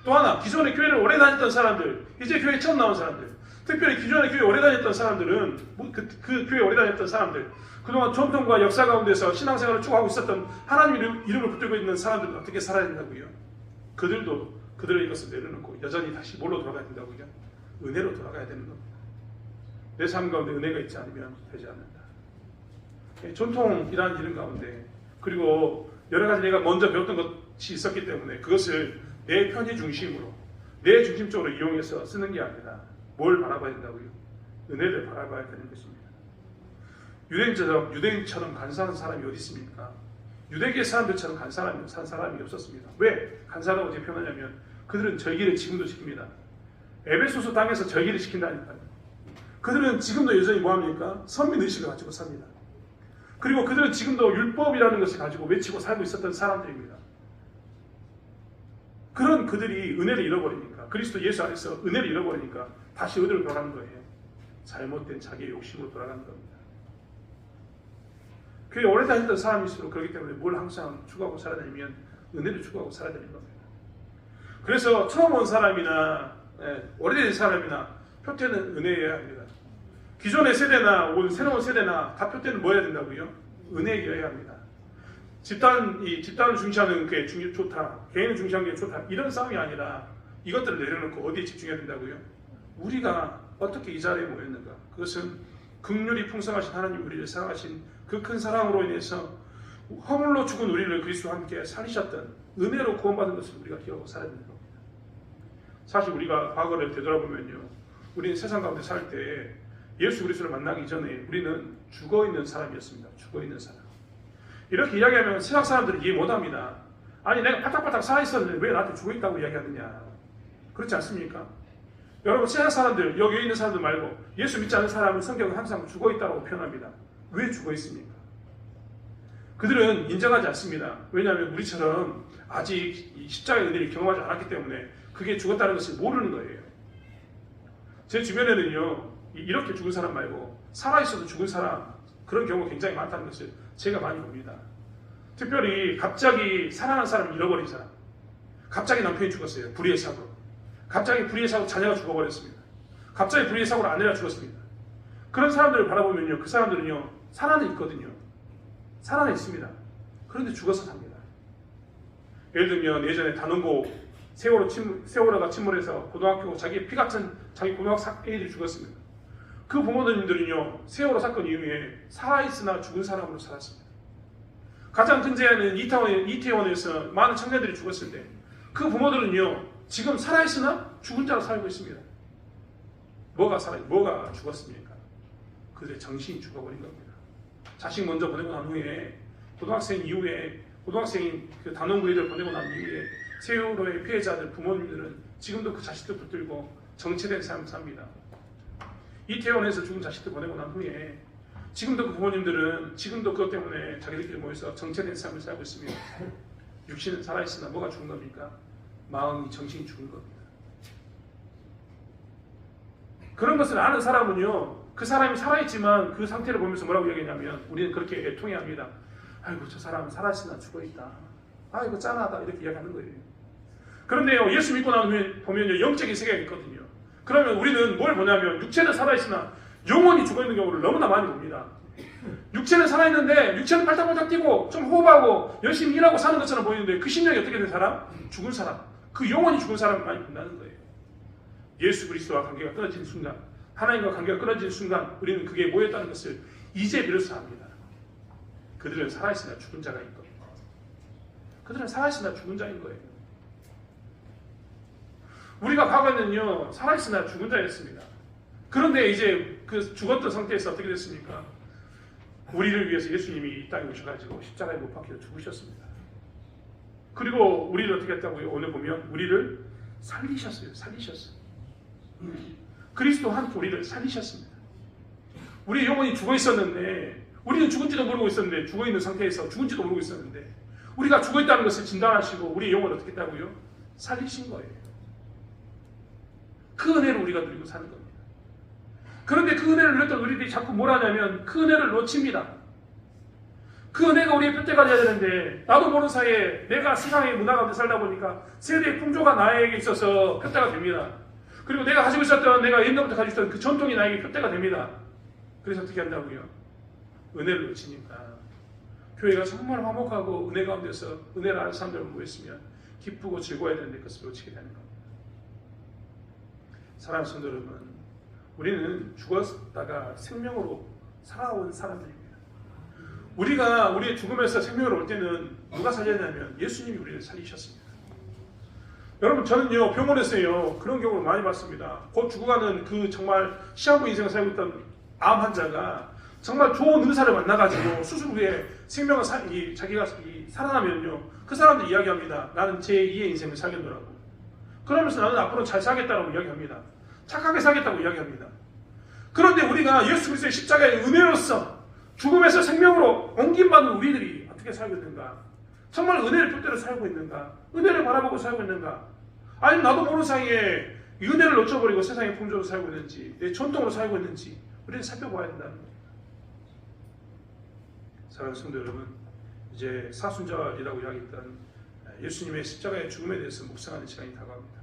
또 하나, 기존에 교회를 오래 다녔던 사람들, 이제 교회 처음 나온 사람들, 특별히 기존에 교회 오래 다녔던 사람들은 그 교회 오래 다녔던 사람들, 그동안 전통과 역사 가운데서 신앙생활을 쭉 하고 있었던 하나님 이름을 붙들고 있는 사람들은 어떻게 살아야 된다고요? 그들도 그들의 이것을 내려놓고 여전히 다시 뭘로 돌아가야 된다고요? 은혜로 돌아가야 되는 겁니다. 내 삶 가운데 은혜가 있지 않으면 되지 않는다. 전통이라는 이름 가운데 그리고 여러 가지 내가 먼저 배웠던 것이 있었기 때문에 그것을 내 편의 중심으로 내 중심적으로 이용해서 쓰는 게 아니라 뭘 바라봐야 된다고요? 은혜를 바라봐야 되는 것입니다. 유대인처럼 간사한 사람이 어디 있습니까? 유대계 사람들처럼 간사한 사람이 없었습니다. 왜 간사하다고 어떻게 표현하냐면 그들은 절기를 지금도 지킵니다. 에베소서 땅에서 절기를 지킨다니까요. 그들은 지금도 여전히 뭐합니까? 선민의식을 가지고 삽니다. 그리고 그들은 지금도 율법이라는 것을 가지고 외치고 살고 있었던 사람들입니다. 그런 그들이 은혜를 잃어버리니까 그리스도 예수 안에서 은혜를 잃어버리니까 다시 어디로 돌아가는 거예요? 잘못된 자기의 욕심으로 돌아가는 겁니다. 교회 오래 다녔던 사람일수록 그렇기 때문에 뭘 항상 추구하고 살아야 되냐면 은혜를 추구하고 살아야 되는 겁니다. 그래서 처음 온 사람이나 오래된 사람이나 표태는 은혜여야 합니다. 기존의 세대나 온 새로운 세대나 다 표태는 뭐 해야 된다고요? 은혜여야 합니다. 집단을 중시하는 게 좋다, 개인을 중시하는 게 좋다, 이런 싸움이 아니라 이것들을 내려놓고 어디에 집중해야 된다고요? 우리가 어떻게 이 자리에 모였는가? 그것은 긍휼이 풍성하신 하나님 우리를 사랑하신 그 큰 사랑으로 인해서 허물로 죽은 우리를 그리스도와 함께 살리셨던 은혜로 구원받은 것을 우리가 기억하고 살아야 되는 겁니다. 사실 우리가 과거를 되돌아보면요, 우리는 세상 가운데 살 때 예수 그리스도를 만나기 전에 우리는 죽어있는 사람이었습니다. 죽어있는 사람. 이렇게 이야기하면 세상 사람들이 이해 못합니다. 아니 내가 바닥바닥 살아있었는데 왜 나한테 죽어있다고 이야기하느냐. 그렇지 않습니까? 여러분 세상 사람들, 여기 있는 사람들 말고 예수 믿지 않는 사람은 성경은 항상 죽어있다고 표현합니다. 왜 죽어있습니까? 그들은 인정하지 않습니다. 왜냐하면 우리처럼 아직 이 십자가의 은혜를 경험하지 않았기 때문에 그게 죽었다는 것을 모르는 거예요. 제 주변에는요, 이렇게 죽은 사람 말고 살아있어도 죽은 사람, 그런 경우가 굉장히 많다는 것을 제가 많이 봅니다. 특별히 갑자기 사랑하는 사람을 잃어버린 사람, 갑자기 남편이 죽었어요. 불의의 사고로. 갑자기 불의의 사고로 자녀가 죽어버렸습니다. 갑자기 불의의 사고로 아내가 죽었습니다. 그런 사람들을 바라보면요, 그 사람들은요 살아는 있거든요. 살아는 있습니다. 그런데 죽어서 삽니다. 예를 들면 예전에 단원고 세월호가 침몰해서 고등학교 자기 피 같은 자기 고등학생 애들이 죽었습니다. 그 부모님들은요 세월호 사건 이후에 살아있으나 죽은 사람으로 살았습니다. 가장 근제에는 이태원에서 많은 청년들이 죽었을 때 그 부모들은요 지금 살아있으나 죽은 자로 살고 있습니다. 뭐가 죽었습니까? 그들의 정신이 죽어버린 겁니다. 자식 먼저 보내고 난 후에 고등학생인 그 단원고 애들 보내고 난 이후에 세월호의 피해자들 부모님들은 지금도 그 자식들 붙들고 정체된 삶을 삽니다. 이태원에서 죽은 자식들 보내고 난 후에 지금도 그 부모님들은 지금도 그것 때문에 자기들끼리 모여서 정체된 삶을 살고 있습니다. 육신은 살아있으나 뭐가 죽은 겁니까? 마음이 정신이 죽은 겁니다. 그런 것을 아는 사람은요 그 사람이 살아있지만 그 상태를 보면서 뭐라고 이야기하냐면 우리는 그렇게 애통해합니다. 아이고 저 사람은 살아있으나 죽어있다. 아이고 짠하다 이렇게 이야기하는 거예요. 그런데요 예수 믿고 난 후에 보면요 영적인 세계가 있거든요. 그러면 우리는 뭘 보냐면 육체는 살아있으나 영혼이 죽어있는 경우를 너무나 많이 봅니다. 육체는 살아있는데 육체는 팔딱팔딱 뛰고 좀 호흡하고 열심히 일하고 사는 것처럼 보이는데 그 심령이 어떻게 된 사람? 죽은 사람. 그 영혼이 죽은 사람을 많이 본다는 거예요. 예수 그리스도와 관계가 끊어지는 순간, 하나님과 관계가 끊어지는 순간 우리는 그게 뭐였다는 것을 이제 비로소 압니다. 그들은 살아있으나 죽은 자가 있거든요. 그들은 살아있으나 죽은 자인 거예요. 우리가 과거에는요 살아있으나 죽은 자였습니다. 그런데 이제 그 죽었던 상태에서 어떻게 됐습니까? 우리를 위해서 예수님이 이 땅에 오셔가지고 십자가에 못 박혀 죽으셨습니다. 그리고 우리를 어떻게 했다고요? 오늘 보면 우리를 살리셨어요. 그리스도 함께 우리를 살리셨습니다. 우리의 영혼이 죽어 있었는데 우리는 죽은지도 모르고 있었는데 죽어있는 상태에서 죽은지도 모르고 있었는데 우리가 죽어있다는 것을 진단하시고 우리의 영혼을 어떻게 했다고요? 살리신 거예요. 그 은혜를 우리가 누리고 사는 겁니다. 그런데 그 은혜를 누렸던 우리들이 자꾸 뭘 하냐면 그 은혜를 놓칩니다. 그 은혜가 우리의 뼈대가 돼야 되는데 나도 모르는 사이에 내가 세상의 문화 가운데 살다 보니까 세대의 풍조가 나에게 있어서 뼈대가 됩니다. 그리고 내가 가지고 있었던 내가 옛날부터 가지고 있었던 그 전통이 나에게 뼈대가 됩니다. 그래서 어떻게 한다고요? 은혜를 놓치니까 교회가 정말 화목하고 은혜 가운데서 은혜를 아는 사람들을 모였으면 기쁘고 즐거워야 되는데 그것을 놓치게 되는 겁니다. 사랑하는 성도 여러분, 우리는 죽었다가 생명으로 살아온 사람들입니다. 우리가 우리의 죽음에서 생명으로 올 때는 누가 살렸냐면 예수님이 우리를 살리셨습니다. 여러분 저는요 병원에서요 그런 경우를 많이 봤습니다. 곧 죽어가는 그 정말 시한부 인생을 살고 있던 암 환자가 정말 좋은 의사를 만나가지고 수술 후에 생명을 자기가 살아나면요 그 사람들이 이야기합니다. 나는 제2의 인생을 살겠노라고. 그러면서 나는 앞으로 잘 살겠다고 이야기합니다. 착하게 살겠다고 이야기합니다. 그런데 우리가 예수 그리스도의 십자가의 은혜로서 죽음에서 생명으로 옮김받은 우리들이 어떻게 살고 있는가? 정말 은혜를 뼈대로 살고 있는가? 은혜를 바라보고 살고 있는가? 아니면 나도 모르는 사이에 이 은혜를 놓쳐버리고 세상의 풍조로 살고 있는지 내 전통으로 살고 있는지 우리는 살펴봐야 된다는 겁니다. 사랑하는 성도 여러분, 이제 사순절이라고 이야기했던 예수님의 십자가의 죽음에 대해서 묵상하는 시간이 다가옵니다.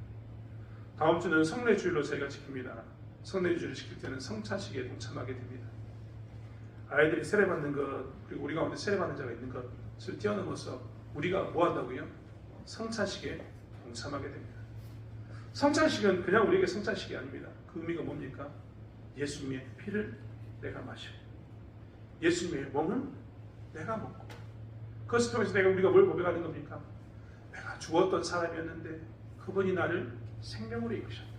다음 주는 성례주일로 저희가 지킵니다. 성례주일을 지킬 때는 성찬식에 동참하게 됩니다. 아이들이 세례받는 것, 그리고 우리 가운데 세례받는 자가 있는 것을 뛰어넘어서 우리가 뭐 한다고요? 성찬식에 동참하게 됩니다. 성찬식은 그냥 우리에게 성찬식이 아닙니다. 그 의미가 뭡니까? 예수님의 피를 내가 마시고 예수님의 몸은 내가 먹고 그것을 통해서 우리가 뭘 고백하는 겁니까? 내가 죽었던 사람이었는데 그분이 나를 생명으로 이끄셨다.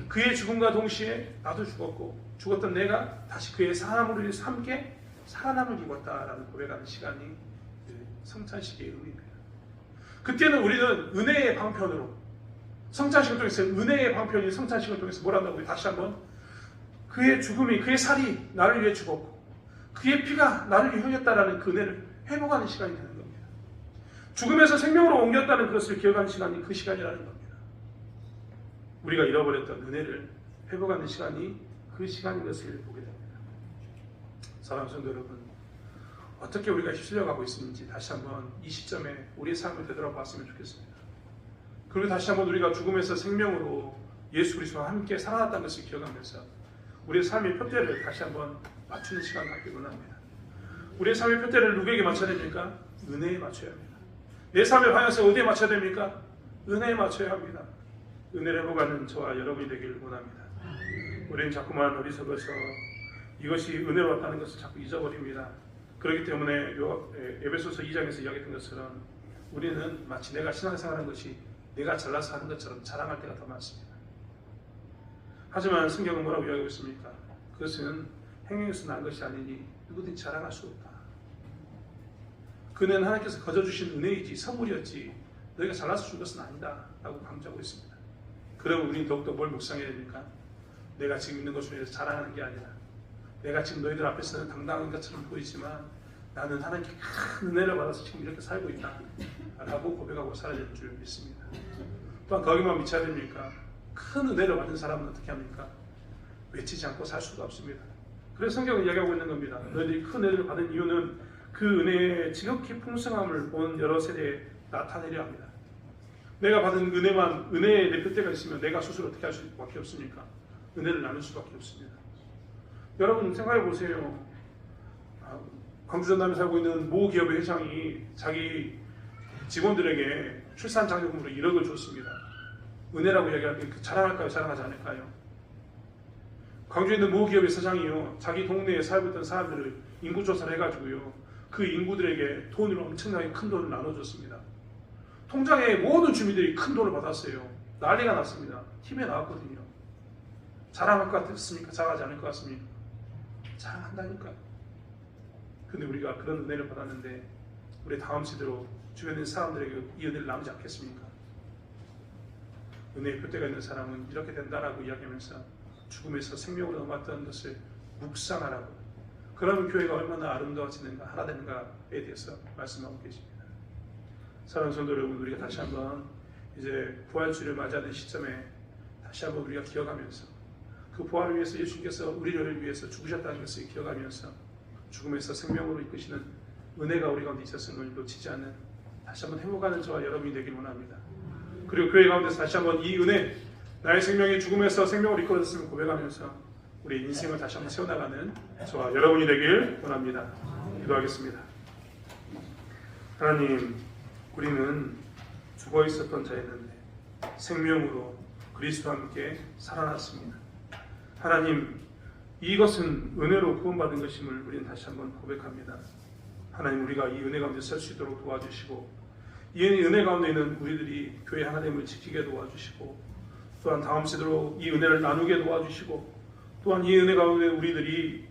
그의 죽음과 동시에 나도 죽었고 죽었던 내가 다시 그의 사람으로 인해서 함께 살아남을 입었다라는 고백하는 시간이 성찬식의 의미입니다. 그때는 우리는 은혜의 방편으로 성찬식을 통해서 은혜의 방편인 성찬식을 통해서 뭘 한다고요? 다시 한번 그의 죽음이 그의 살이 나를 위해 죽었고 그의 피가 나를 위해 흘렸다라는 그 은혜를 회복하는 시간이 되는 겁니다. 죽음에서 생명으로 옮겼다는 것을 기억하는 시간이 그 시간이라는 겁니다. 우리가 잃어버렸던 은혜를 회복하는 시간이 그 시간인 것을 보게 됩니다. 사랑하는 성도 여러분, 어떻게 우리가 휩쓸려가고 있는지 다시 한번 이 시점에 우리의 삶을 되돌아봤으면 좋겠습니다. 그리고 다시 한번 우리가 죽음에서 생명으로 예수 그리스도와 함께 살아났다는 것을 기억하면서 우리의 삶의 표대를 다시 한번 맞추는 시간 갖기를 원합니다. 우리의 삶의 표대를 누구에게 맞춰야 됩니까? 은혜에 맞춰야 합니다. 내 삶의 방향성을 어디에 맞춰야 됩니까? 은혜에 맞춰야 합니다. 은혜를 회복하는 저와 여러분이 되기를 원합니다. 우리는 자꾸만 어리석어서 이것이 은혜로 왔다는 것을 자꾸 잊어버립니다. 그렇기 때문에 에베소서 2장에서 이야기했던 것처럼 우리는 마치 내가 신앙생활하는 것이 내가 잘나서 하는 것처럼 자랑할 때가 더 많습니다. 하지만 성경은 뭐라고 이야기하고 있습니까? 그것은 행위에서 난 것이 아니니 누구든지 자랑할 수 없다. 그는 하나님께서 거저주신 은혜이지 선물이었지 너희가 잘나서 준 것은 아니다 라고 강조하고 있습니다. 그러면 우리는 더욱더 뭘 묵상해야 됩니까? 내가 지금 있는 것을 위해서 자랑하는 게 아니라 내가 지금 너희들 앞에서는 당당한 것처럼 보이지만 나는 하나님께 큰 은혜를 받아서 지금 이렇게 살고 있다 라고 고백하고 살아야 될 줄 믿습니다. 또한 거기만 미쳐야 됩니까? 큰 은혜를 받은 사람은 어떻게 합니까? 외치지 않고 살 수가 없습니다. 그래서 성경은 이야기하고 있는 겁니다. 너희들이 큰 은혜를 받은 이유는 그 은혜의 지극히 풍성함을 본 여러 세대에 나타내려 합니다. 내가 받은 은혜의 내 표대가 있으면 내가 스스로 어떻게 할 수밖에 없습니까? 은혜를 나눌 수밖에 없습니다. 여러분 생각해 보세요. 광주 전남에 살고 있는 모 기업의 회장이 자기 직원들에게 출산 장려금으로 1억을 줬습니다. 은혜라고 이야기할 때 자랑할까요? 자랑하지 않을까요? 광주에 있는 모 기업의 사장이요, 자기 동네에 살고 있던 사람들을 인구조사를 해가지고요, 그 인구들에게 돈을 엄청나게 큰 돈을 나눠줬습니다. 통장에 모든 주민들이 큰 돈을 받았어요. 난리가 났습니다. TV에 나왔거든요. 자랑할 것 같습니까? 자랑하지 않을 것 같습니까? 자랑한다니까요. 근데 우리가 그런 은혜를 받았는데 우리 다음 세대로 주변에 있는 사람들에게 이 은혜를 나누지 않겠습니까? 은혜의 표대가 있는 사람은 이렇게 된다라고 이야기하면서 죽음에서 생명으로 넘어왔던 것을 묵상하라고, 그러면 교회가 얼마나 아름다워지는가, 하나 되는가에 대해서 말씀하고 계십니다. 사랑하는 성도 여러분, 우리가 다시 한번 이제 부활주를 맞이하는 시점에 다시 한번 우리가 기억하면서 그 부활을 위해서 예수님께서 우리를 위해서 죽으셨다는 것을 기억하면서 죽음에서 생명으로 이끄시는 은혜가 우리 가운데 있었음을 놓치지 않는 다시 한번 행복하는 저와 여러분이 되길 원합니다. 그리고 교회 가운데서 다시 한번 이 은혜, 나의 생명이 죽음에서 생명으로 이끌어졌음을 고백하면서 우리 인생을 다시 한번 세워나가는 저와 여러분이 되길 원합니다. 기도하겠습니다. 하나님, 우리는 죽어 있었던 자였는데 생명으로 그리스도와 함께 살아났습니다. 하나님, 이것은 은혜로 구원받은 것임을 우리는 다시 한번 고백합니다. 하나님, 우리가 이 은혜 가운데 설 수 있도록 도와주시고, 이 은혜 가운데 있는 우리들이 교회 하나됨을 지키게 도와주시고, 또한 다음 세대로 이 은혜를 나누게 도와주시고, 또한 이 은혜 가운데 우리들이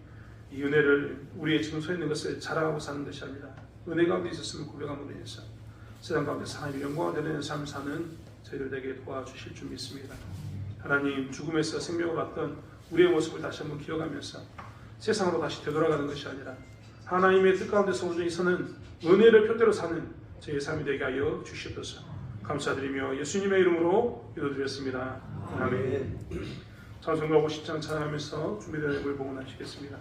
이 은혜를 우리의 지금 서 있는 것을 자랑하고 사는 것이 아니라 은혜 가운데 있었음을 고백함으로 인해서 세상 가운데서 하나님의 영광을 드리는 삶을 사는 저희들 되게 도와주실 줄 믿습니다. 하나님, 죽음에서 생명을 받던 우리의 모습을 다시 한번 기억하면서 세상으로 다시 되돌아가는 것이 아니라 하나님의 뜻 가운데서 온전히 서는 은혜를 표대로 사는 저희의 삶이 되게 하여 주시옵소서. 감사드리며 예수님의 이름으로 기도드렸습니다. 아멘. 찬송가 50장 찬양하면서 준비된 예물 봉헌하시겠습니다.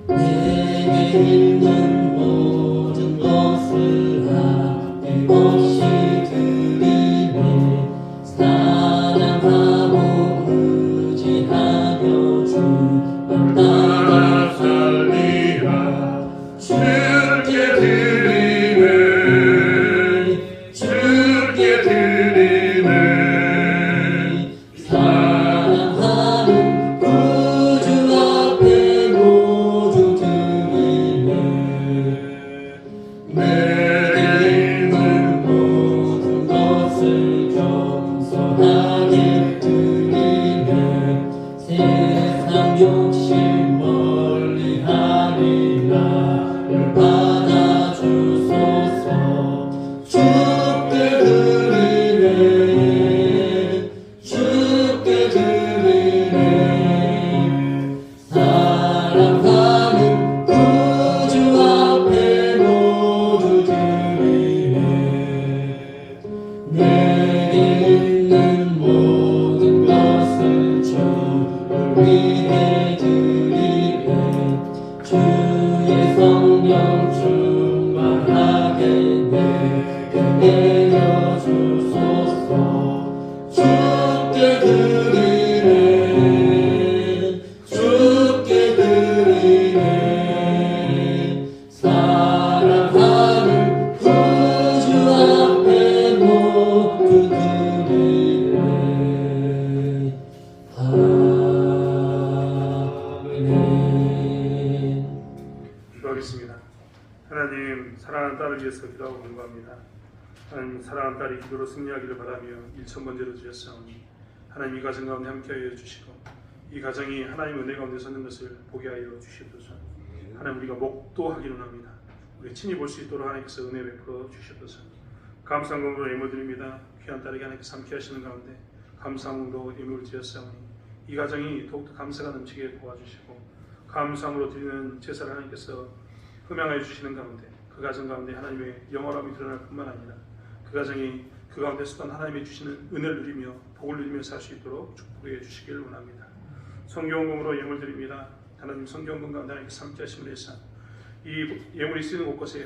내게 있는 모든 것을 하늘 없이 드리네. 사랑하고 의지하며 주만 따라 살리라. 주께 드리네, 주께 드리네. 사랑하는 구주 앞에 모두 드리네. 기도하겠습니다. 하나님, 사랑하는 딸을 위해서 기도하고 간구합니다. 하나님, 사랑하는 딸이 기도로 승리하기를 바라며 일천번제로 주셨사오니 하나님 이 가정 가운데 함께하여 주시고 이 가정이 하나님 은혜 가운데 서는 것을 보게 하여 주시옵소서. 하나님, 우리가 목도하기는 합니다. 우리 친히 볼 수 있도록 하나님께서 은혜 베풀어 주시옵소서. 감사한 공으로 예물 드립니다. 귀한 딸에게 하나님께서 함께 하시는 가운데 감사함으로 예물을 드렸사오니 이 가정이 더욱더 감사가 넘치게 도와주시고 감사함으로 드리는 제사를 하나님께서 흠양하여 주시는 가운데 그 가정 가운데 하나님의 영원함이 드러날 뿐만 아니라 그 가정이 그 가운데서 또한 하나님의 주시는 은혜를 누리며 복을 누리며 살 수 있도록 축복해 주시길 원합니다. 성경금으로 예물 드립니다. 하나님, 성경금 가운데 하나님께서 함께 하심을 해서 이 예물이 쓰이는 곳곳에